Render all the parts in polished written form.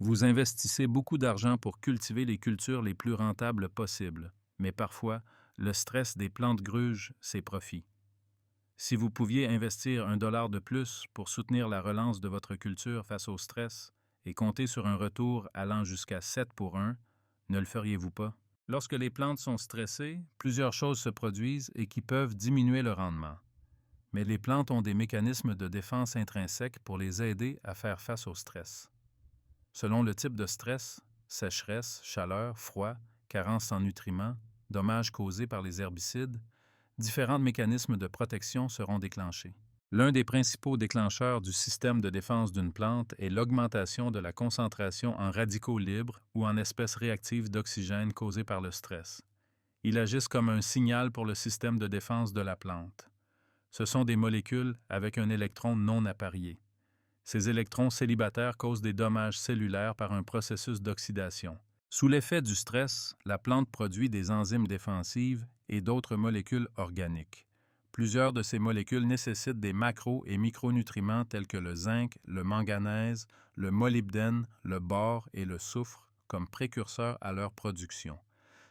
Vous investissez beaucoup d'argent pour cultiver les cultures les plus rentables possibles, mais parfois, le stress des plantes gruge ses profits. Si vous pouviez investir 1 dollar de plus pour soutenir la relance de votre culture face au stress et compter sur un retour allant jusqu'à 7 pour 1, ne le feriez-vous pas? Lorsque les plantes sont stressées, plusieurs choses se produisent et qui peuvent diminuer le rendement. Mais les plantes ont des mécanismes de défense intrinsèques pour les aider à faire face au stress. Selon le type de stress, sécheresse, chaleur, froid, carence en nutriments, dommages causés par les herbicides, différents mécanismes de protection seront déclenchés. L'un des principaux déclencheurs du système de défense d'une plante est l'augmentation de la concentration en radicaux libres ou en espèces réactives d'oxygène causées par le stress. Ils agissent comme un signal pour le système de défense de la plante. Ce sont des molécules avec un électron non apparié. Ces électrons célibataires causent des dommages cellulaires par un processus d'oxydation. Sous l'effet du stress, la plante produit des enzymes défensives et d'autres molécules organiques. Plusieurs de ces molécules nécessitent des macro- et micronutriments tels que le zinc, le manganèse, le molybdène, le bore et le soufre comme précurseurs à leur production.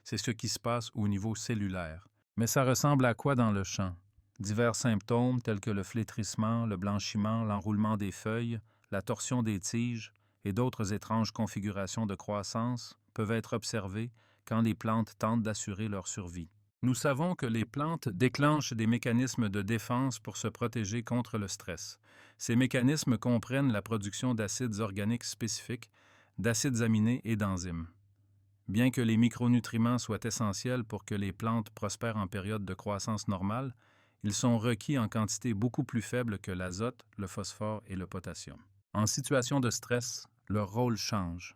C'est ce qui se passe au niveau cellulaire. Mais ça ressemble à quoi dans le champ? Divers symptômes tels que le flétrissement, le blanchiment, l'enroulement des feuilles, la torsion des tiges et d'autres étranges configurations de croissance peuvent être observés quand les plantes tentent d'assurer leur survie. Nous savons que les plantes déclenchent des mécanismes de défense pour se protéger contre le stress. Ces mécanismes comprennent la production d'acides organiques spécifiques, d'acides aminés et d'enzymes. Bien que les micronutriments soient essentiels pour que les plantes prospèrent en période de croissance normale, ils sont requis en quantité beaucoup plus faible que l'azote, le phosphore et le potassium. En situation de stress, leur rôle change.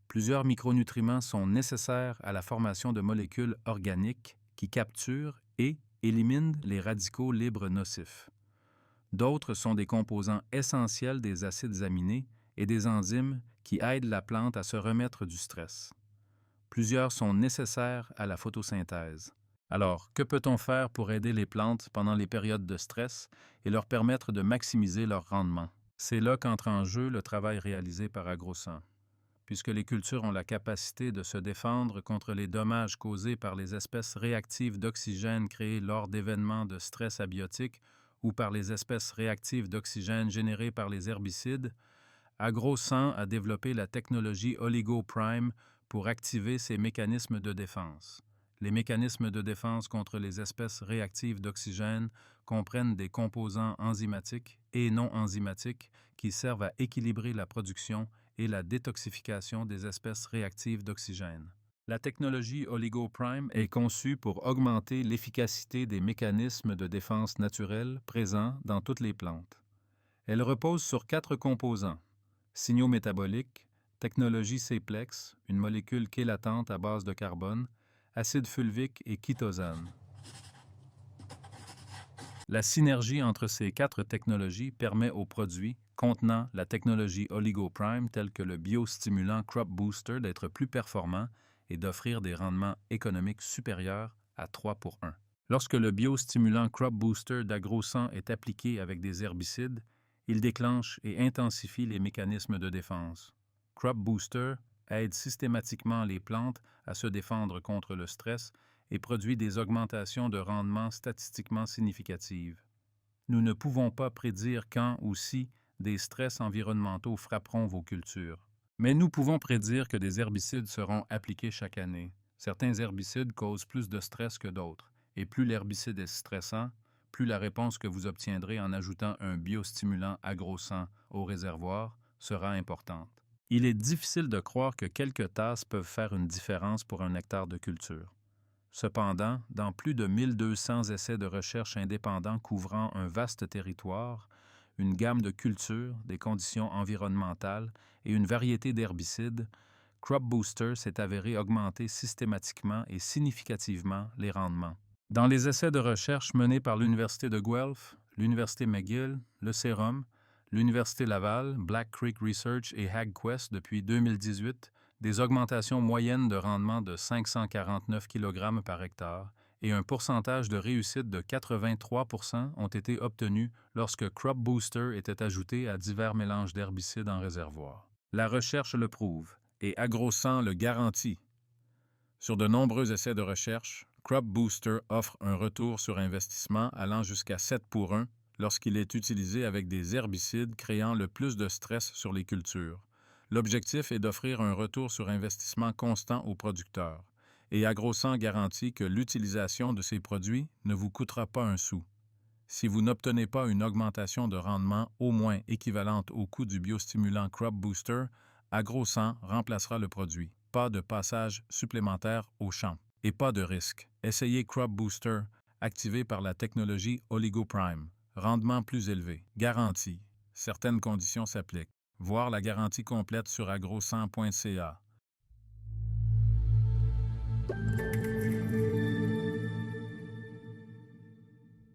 Plusieurs micronutriments sont nécessaires à la formation de molécules organiques qui capturent et éliminent les radicaux libres nocifs. D'autres sont des composants essentiels des acides aminés et des enzymes qui aident la plante à se remettre du stress. Plusieurs sont nécessaires à la photosynthèse. Alors, que peut-on faire pour aider les plantes pendant les périodes de stress et leur permettre de maximiser leur rendement? C'est là qu'entre en jeu le travail réalisé par AgroSan. Puisque les cultures ont la capacité de se défendre contre les dommages causés par les espèces réactives d'oxygène créées lors d'événements de stress abiotique ou par les espèces réactives d'oxygène générées par les herbicides, AgroSan a développé la technologie OligoPrime pour activer ces mécanismes de défense. Les mécanismes de défense contre les espèces réactives d'oxygène comprennent des composants enzymatiques et non enzymatiques qui servent à équilibrer la production et la détoxification des espèces réactives d'oxygène. La technologie OligoPrime est conçue pour augmenter l'efficacité des mécanismes de défense naturels présents dans toutes les plantes. Elle repose sur 4 composants: signaux métaboliques, technologie Cplex, une molécule chélatante à base de carbone, acide fulvique et chitosane. La synergie entre ces 4 technologies permet aux produits contenant la technologie OligoPrime tels que le biostimulant Crop Booster d'être plus performants et d'offrir des rendements économiques supérieurs à 3 pour 1. Lorsque le biostimulant Crop Booster d'AgroSan est appliqué avec des herbicides, il déclenche et intensifie les mécanismes de défense. Crop Booster aide systématiquement les plantes à se défendre contre le stress et produit des augmentations de rendement statistiquement significatives. Nous ne pouvons pas prédire quand ou si des stress environnementaux frapperont vos cultures. Mais nous pouvons prédire que des herbicides seront appliqués chaque année. Certains herbicides causent plus de stress que d'autres, et plus l'herbicide est stressant, plus la réponse que vous obtiendrez en ajoutant un biostimulant AgroSan au réservoir sera importante. Il est difficile de croire que quelques tasses peuvent faire une différence pour un hectare de culture. Cependant, dans plus de 1200 essais de recherche indépendants couvrant un vaste territoire, une gamme de cultures, des conditions environnementales et une variété d'herbicides, Crop Booster s'est avéré augmenter systématiquement et significativement les rendements. Dans les essais de recherche menés par l'Université de Guelph, l'Université McGill, le Sérum, l'Université Laval, Black Creek Research et HagQuest depuis 2018, des augmentations moyennes de rendement de 549 kg par hectare et un pourcentage de réussite de 83 % ont été obtenus lorsque Crop Booster était ajouté à divers mélanges d'herbicides en réservoir. La recherche le prouve et AgroSan le garantit. Sur de nombreux essais de recherche, Crop Booster offre un retour sur investissement allant jusqu'à 7 pour 1 lorsqu'il est utilisé avec des herbicides créant le plus de stress sur les cultures. L'objectif est d'offrir un retour sur investissement constant aux producteurs, et AgroSan garantit que l'utilisation de ces produits ne vous coûtera pas un sou. Si vous n'obtenez pas une augmentation de rendement au moins équivalente au coût du biostimulant Crop Booster, AgroSan remplacera le produit. Pas de passage supplémentaire au champ et pas de risque. Essayez Crop Booster, activé par la technologie OligoPrime. Rendement plus élevé. Garantie. Certaines conditions s'appliquent. Voir la garantie complète sur agrosan.ca.